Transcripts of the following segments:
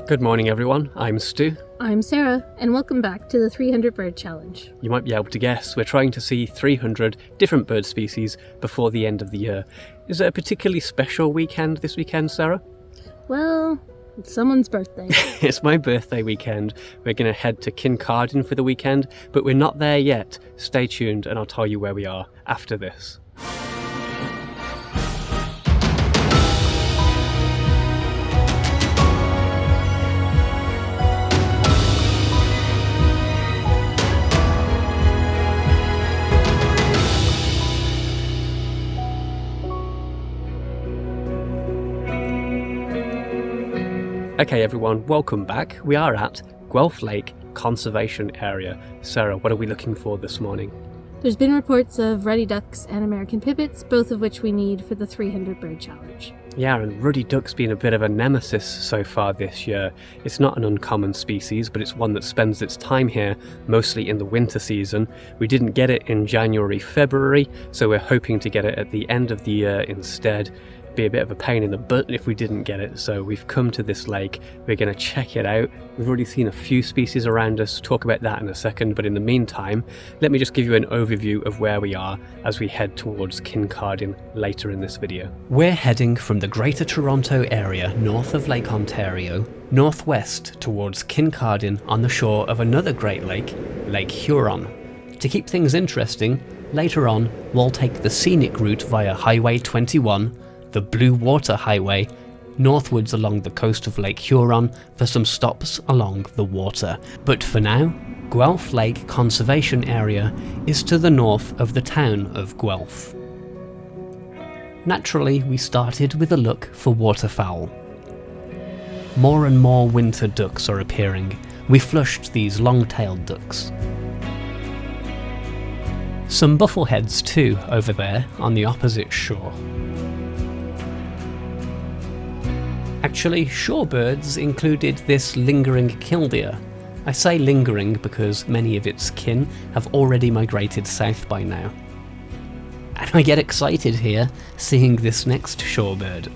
Good morning everyone, I'm Stu. I'm Sarah, and welcome back to the 300 Bird Challenge. You might be able to guess, we're trying to see 300 different bird species before the end of the year. Is it a particularly special weekend this weekend, Sarah? Well, it's someone's birthday. It's my birthday weekend. We're going to head to Kincardine for the weekend, but we're not there yet. Stay tuned and I'll tell you where we are after this. Okay everyone, welcome back. We are at Guelph Lake Conservation Area. Sarah, what are we looking for this morning? There's been reports of ruddy ducks and American pipits, both of which we need for the 300 Bird Challenge. Yeah, and ruddy duck's been a bit of a nemesis so far this year. It's not an uncommon species, but it's one that spends its time here, mostly in the winter season. We didn't get it in January, February, so we're hoping to get it at the end of the year instead. Be a bit of a pain in the butt if we didn't get it, so we've come to this lake. We're going to check it out. We've already seen a few species around us, talk about that in a second, but in the meantime let me just give you an overview of where we are as we head towards Kincardine later in this video. We're heading from the Greater Toronto area north of Lake Ontario northwest towards Kincardine on the shore of another Great Lake, Lake Huron. To keep things interesting, later on we'll take the scenic route via Highway 21, the Blue Water Highway, northwards along the coast of Lake Huron for some stops along the water. But for now, Guelph Lake Conservation Area is to the north of the town of Guelph. Naturally, we started with a look for waterfowl. More and more winter ducks are appearing. We flushed these long-tailed ducks. Some buffleheads too over there on the opposite shore. Actually, shorebirds included this lingering killdeer. I say lingering because many of its kin have already migrated south by now. And I get excited here seeing this next shorebird.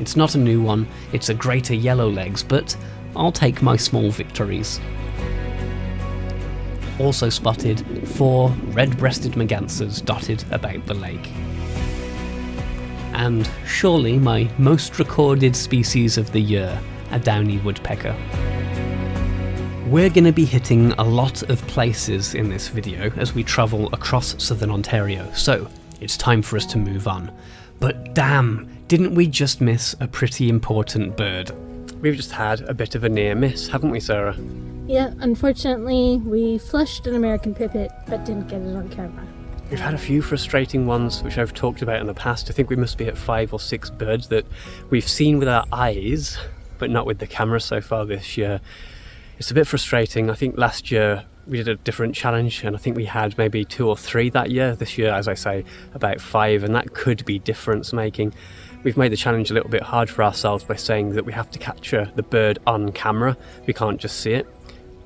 It's not a new one, it's a greater yellowlegs, but I'll take my small victories. Also spotted 4 red-breasted mergansers dotted about the lake. And surely my most recorded species of the year, a downy woodpecker. We're going to be hitting a lot of places in this video as we travel across Southern Ontario, so it's time for us to move on. But damn, didn't we just miss a pretty important bird? We've just had a bit of a near miss, haven't we, Sarah? Yeah, unfortunately we flushed an American pipit but didn't get it on camera. We've had a few frustrating ones, which I've talked about in the past. I think we must be at 5 or 6 birds that we've seen with our eyes, but not with the camera so far this year. It's a bit frustrating. I think last year we did a different challenge, and I think we had maybe 2 or 3 that year. This year, as I say, about 5, and that could be difference making. We've made the challenge a little bit hard for ourselves by saying that we have to capture the bird on camera. We can't just see it.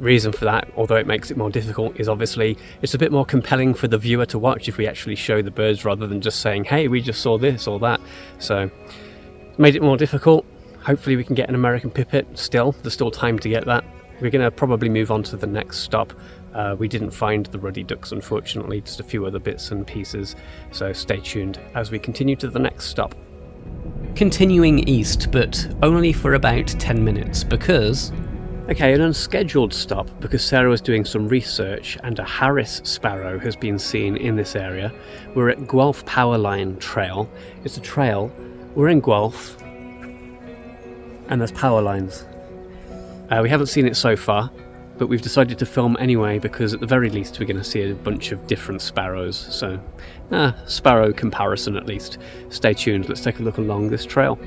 Reason for that, although it makes it more difficult, is obviously it's a bit more compelling for the viewer to watch if we actually show the birds rather than just saying, hey, we just saw this or that. So made it more difficult. Hopefully we can get an American pipit still. There's still time to get that. We're going to probably move on to the next stop. We didn't find the ruddy ducks, unfortunately, just a few other bits and pieces. So stay tuned as we continue to the next stop. Continuing east, but only for about 10 minutes because... Okay, an unscheduled stop because Sarah was doing some research and a Harris sparrow has been seen in this area. We're at Guelph Power Line Trail. It's a trail. We're in Guelph and there's power lines. We haven't seen it so far, but we've decided to film anyway because at the very least we're going to see a bunch of different sparrows. So, sparrow comparison at least. Stay tuned, let's take a look along this trail.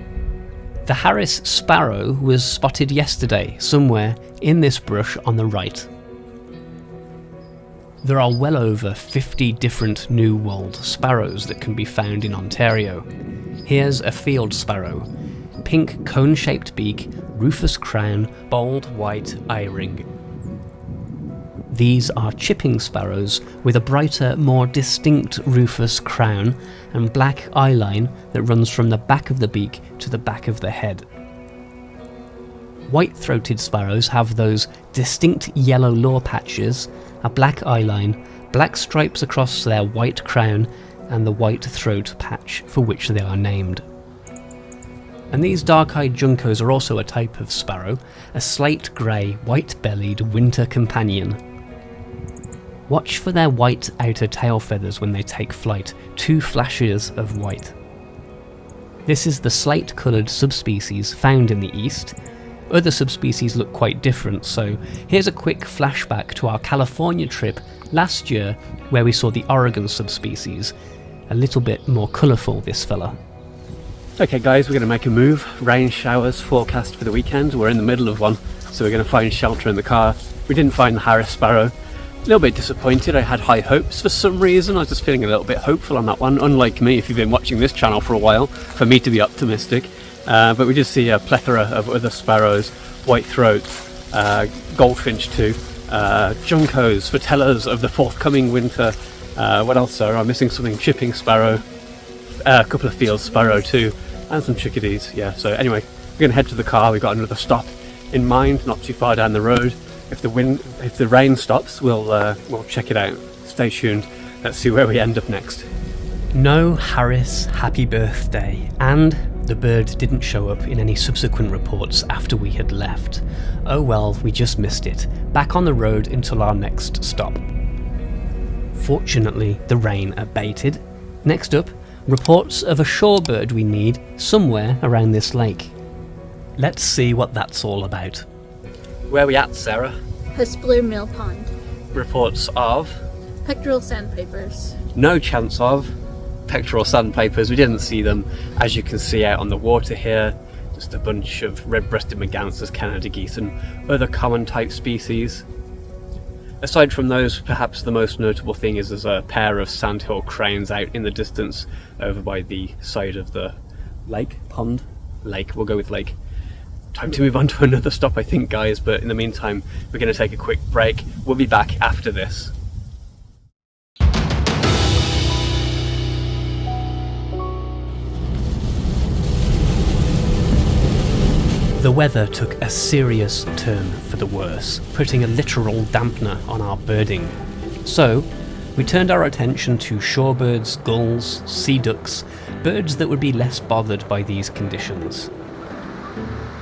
The Harris sparrow was spotted yesterday, somewhere in this brush on the right. There are well over 50 different New World sparrows that can be found in Ontario. Here's a field sparrow. Pink cone-shaped beak, rufous crown, bold white eye-ring. These are chipping sparrows with a brighter, more distinct rufous crown and black eyeline that runs from the back of the beak to the back of the head. White-throated sparrows have those distinct yellow law patches, a black eyeline, black stripes across their white crown, and the white throat patch for which they are named. And these dark-eyed juncos are also a type of sparrow, a slate-grey, white-bellied winter companion. Watch for their white outer tail feathers when they take flight, 2 flashes of white. This is the slate-coloured subspecies found in the east. Other subspecies look quite different, so here's a quick flashback to our California trip last year where we saw the Oregon subspecies. A little bit more colourful, this fella. Okay guys, we're going to make a move. Rain showers forecast for the weekend. We're in the middle of one, so we're going to find shelter in the car. We didn't find the Harris sparrow. A little bit disappointed. I had high hopes for some reason. I was just feeling a little bit hopeful on that one. Unlike me, if you've been watching this channel for a while, for me to be optimistic. But we did see a plethora of other sparrows, white throats, goldfinch too, juncos, foretellas of the forthcoming winter. What else, sir? I'm missing something. Chipping sparrow, a couple of field sparrow too, and some chickadees. Yeah. So anyway, we're gonna head to the car. We've got another stop in mind, not too far down the road. If the rain stops, we'll check it out. Stay tuned. Let's see where we end up next. No Harris happy birthday, and the bird didn't show up in any subsequent reports after we had left. Oh well, we just missed it. Back on the road until our next stop. Fortunately, the rain abated. Next up, reports of a shorebird we need somewhere around this lake. Let's see what that's all about. Where are we at, Sarah? Hespeler Mill Pond. Reports of? Pectoral sandpipers. No chance of pectoral sandpipers. We didn't see them. As you can see out on the water here, just a bunch of red-breasted mergansers, Canada geese and other common type species. Aside from those, perhaps the most notable thing is there's a pair of sandhill cranes out in the distance over by the side of the lake, pond, lake, we'll go with lake. Time to move on to another stop I think guys, but in the meantime we're going to take a quick break. We'll be back after this. The weather took a serious turn for the worse, putting a literal dampener on our birding. So, we turned our attention to shorebirds, gulls, sea ducks, birds that would be less bothered by these conditions.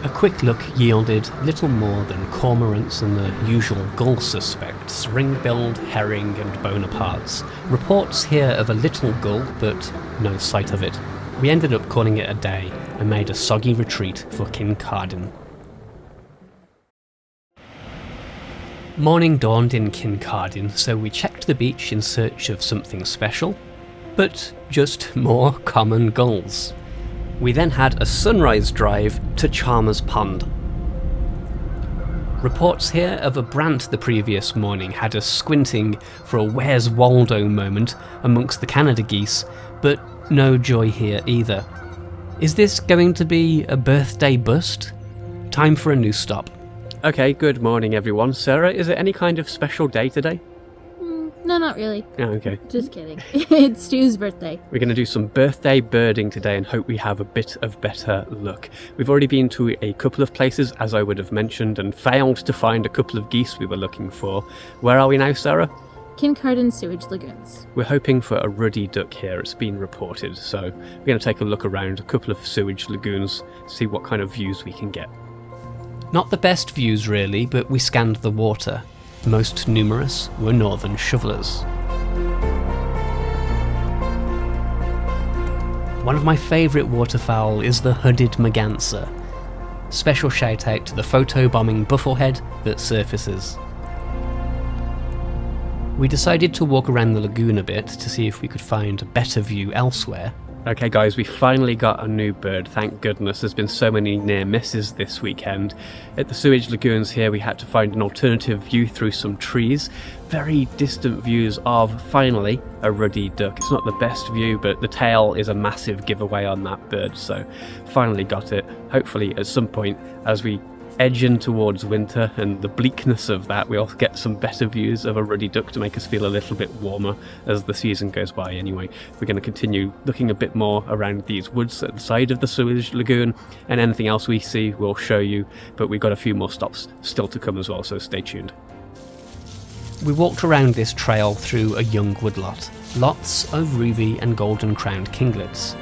A quick look yielded little more than cormorants and the usual gull suspects, ring-billed, herring and Bonapartes. Reports here of a little gull, but no sight of it. We ended up calling it a day and made a soggy retreat for Kincardine. Morning dawned in Kincardine, so we checked the beach in search of something special, but just more common gulls. We then had a sunrise drive to Chalmers Pond. Reports here of a brant the previous morning had us squinting for a Where's Waldo moment amongst the Canada geese, but no joy here either. Is this going to be a birthday bust? Time for a new stop. Okay, good morning everyone. Sarah, is it any kind of special day today? No, not really. Oh, okay. Just kidding. It's Stu's birthday. We're going to do some birthday birding today and hope we have a bit of better luck. We've already been to a couple of places, as I would have mentioned, and failed to find a couple of geese we were looking for. Where are we now, Sarah? Kincardine sewage lagoons. We're hoping for a ruddy duck here, it's been reported, so we're going to take a look around a couple of sewage lagoons, see what kind of views we can get. Not the best views really, but we scanned the water. Most numerous were northern shovelers. One of my favourite waterfowl is the hooded merganser. Special shout out to the photo-bombing bufflehead that surfaces. We decided to walk around the lagoon a bit to see if we could find a better view elsewhere. Okay guys, we finally got a new bird, thank goodness. There's been so many near misses this weekend. At the sewage lagoons here we had to find an alternative view through some trees. Very distant views of, finally, a ruddy duck. It's not the best view, but the tail is a massive giveaway on that bird, so finally got it. Hopefully at some point, as we edging towards winter and the bleakness of that, we also get some better views of a ruddy duck to make us feel a little bit warmer as the season goes by anyway. We're going to continue looking a bit more around these woods at the side of the sewage lagoon, and anything else we see we'll show you, but we've got a few more stops still to come as well, so stay tuned. We walked around this trail through a young woodlot, lots of ruby and golden crowned kinglets.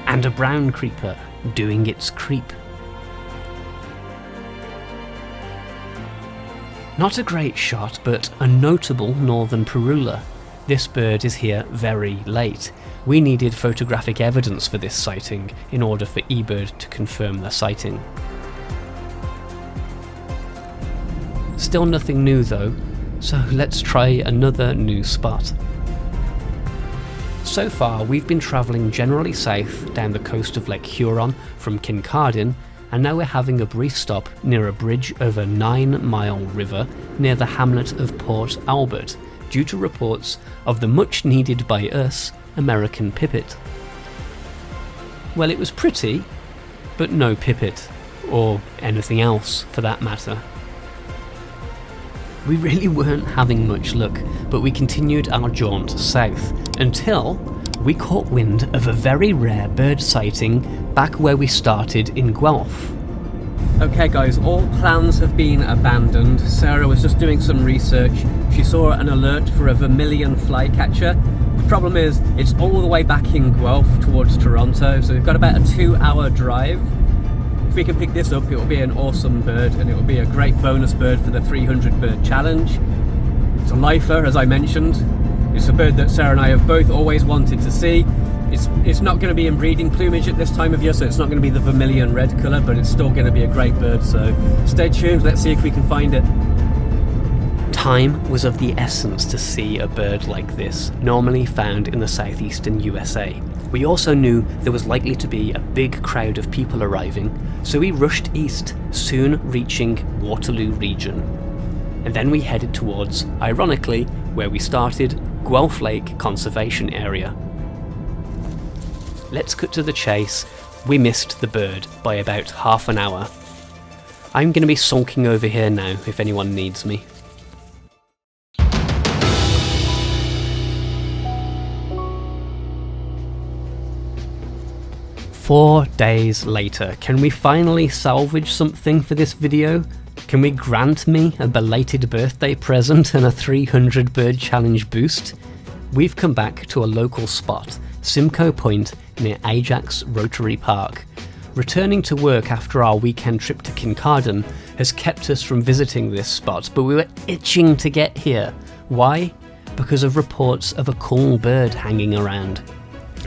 And a brown creeper doing its creep. Not a great shot, but a notable northern parula. This bird is here very late. We needed photographic evidence for this sighting in order for eBird to confirm the sighting. Still nothing new though, so let's try another new spot. So far, we've been travelling generally south down the coast of Lake Huron from Kincardine, and now we're having a brief stop near a bridge over 9 Mile River near the hamlet of Port Albert, due to reports of the much needed by us American pipit. Well, it was pretty, but no pipit, or anything else for that matter. We really weren't having much luck, but we continued our jaunt south until we caught wind of a very rare bird sighting back where we started in Guelph. Okay guys, all plans have been abandoned. Sarah was just doing some research. She saw an alert for a vermilion flycatcher. The problem is, it's all the way back in Guelph towards Toronto, so we've got about a 2-hour drive. If we can pick this up, it will be an awesome bird, and it will be a great bonus bird for the 300 bird challenge. It's a lifer, as I mentioned. It's a bird that Sarah and I have both always wanted to see. It's not going to be in breeding plumage at this time of year, so it's not going to be the vermilion red colour, but it's still going to be a great bird, so stay tuned, let's see if we can find it. Time was of the essence to see a bird like this, normally found in the southeastern USA. We also knew there was likely to be a big crowd of people arriving, so we rushed east, soon reaching Waterloo region. And then we headed towards, ironically, where we started, Guelph Lake Conservation Area. Let's cut to the chase. We missed the bird by about half an hour. I'm going to be sulking over here now if anyone needs me. Four days later, can we finally salvage something for this video? Can we grant me a belated birthday present and a 300 bird challenge boost? We've come back to a local spot, Simcoe Point near Ajax Rotary Park. Returning to work after our weekend trip to Kincardine has kept us from visiting this spot, but we were itching to get here. Why? Because of reports of a cool bird hanging around.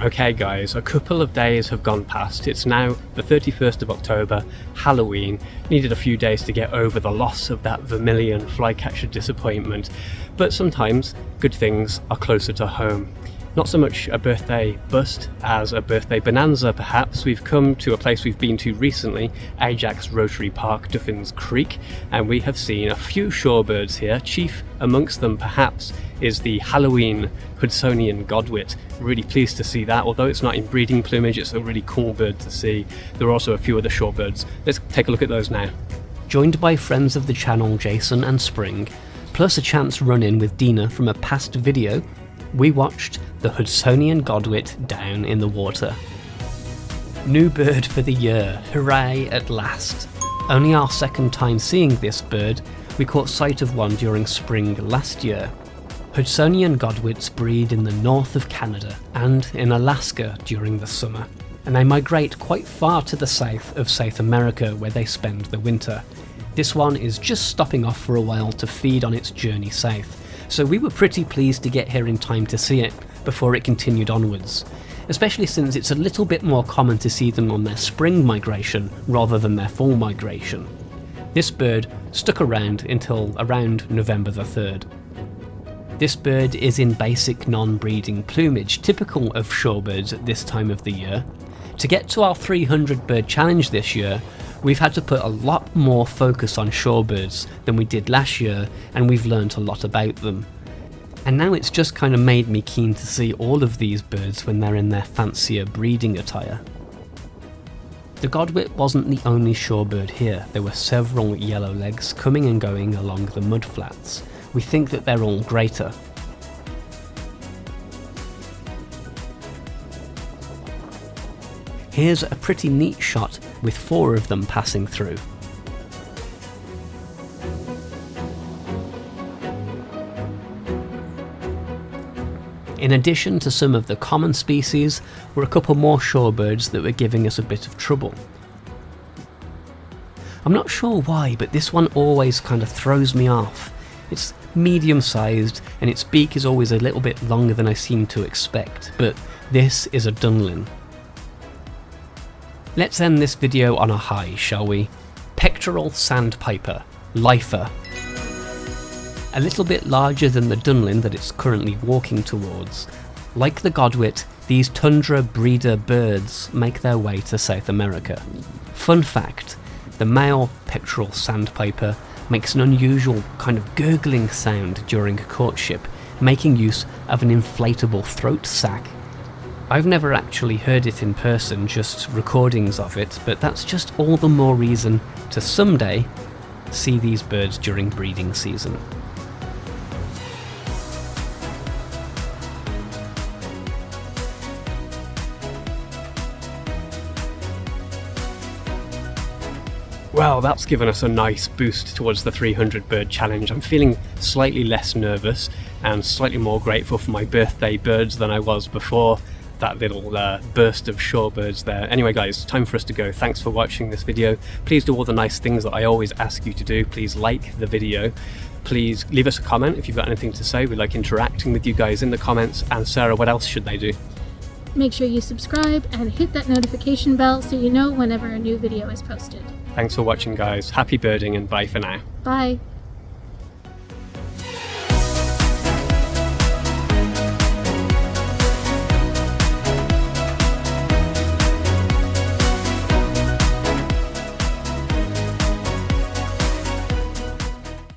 Okay guys, a couple of days have gone past. It's now the 31st of October, Halloween. Needed a few days to get over the loss of that vermilion flycatcher disappointment, but sometimes good things are closer to home. Not so much a birthday bust as a birthday bonanza perhaps. We've come to a place we've been to recently, Ajax Rotary Park, Duffins Creek, and we have seen a few shorebirds here. Chief amongst them perhaps is the Halloween Hudsonian Godwit. Really pleased to see that. Although it's not in breeding plumage, it's a really cool bird to see. There are also a few other shorebirds. Let's take a look at those now. Joined by friends of the channel Jason and Spring, plus a chance run-in with Dina from a past video, we watched the Hudsonian Godwit down in the water. New bird for the year, hooray at last. Only our second time seeing this bird, we caught sight of one during spring last year. Hudsonian Godwits breed in the north of Canada and in Alaska during the summer, and they migrate quite far to the south of South America where they spend the winter. This one is just stopping off for a while to feed on its journey south, so we were pretty pleased to get here in time to see it before it continued onwards, especially since it's a little bit more common to see them on their spring migration rather than their fall migration. This bird stuck around until around November the 3rd. This bird is in basic non-breeding plumage, typical of shorebirds at this time of the year. To get to our 300 bird challenge this year, we've had to put a lot more focus on shorebirds than we did last year, and we've learnt a lot about them. And now it's just kind of made me keen to see all of these birds when they're in their fancier breeding attire. The Godwit wasn't the only shorebird here. There were several yellowlegs coming and going along the mudflats. We think that they're all greater. Here's a pretty neat shot with 4 of them passing through. In addition to some of the common species, were a couple more shorebirds that were giving us a bit of trouble. I'm not sure why, but this one always kind of throws me off. It's medium-sized and its beak is always a little bit longer than I seem to expect, but this is a dunlin. Let's end this video on a high, shall we? Pectoral sandpiper, lifer. A little bit larger than the dunlin that it's currently walking towards. Like the Godwit, these tundra breeder birds make their way to South America. Fun fact, the male pectoral sandpiper makes an unusual kind of gurgling sound during courtship, making use of an inflatable throat sac. I've never actually heard it in person, just recordings of it, but that's just all the more reason to someday see these birds during breeding season. Well, that's given us a nice boost towards the 300 bird challenge. I'm feeling slightly less nervous and slightly more grateful for my birthday birds than I was before that little burst of shorebirds there. Anyway guys, time for us to go. Thanks for watching this video. Please do all the nice things that I always ask you to do. Please like the video. Please leave us a comment if you've got anything to say. We like interacting with you guys in the comments. And Sarah, what else should they do? Make sure you subscribe and hit that notification bell so you know whenever a new video is posted. Thanks for watching guys. Happy birding and bye for now. Bye.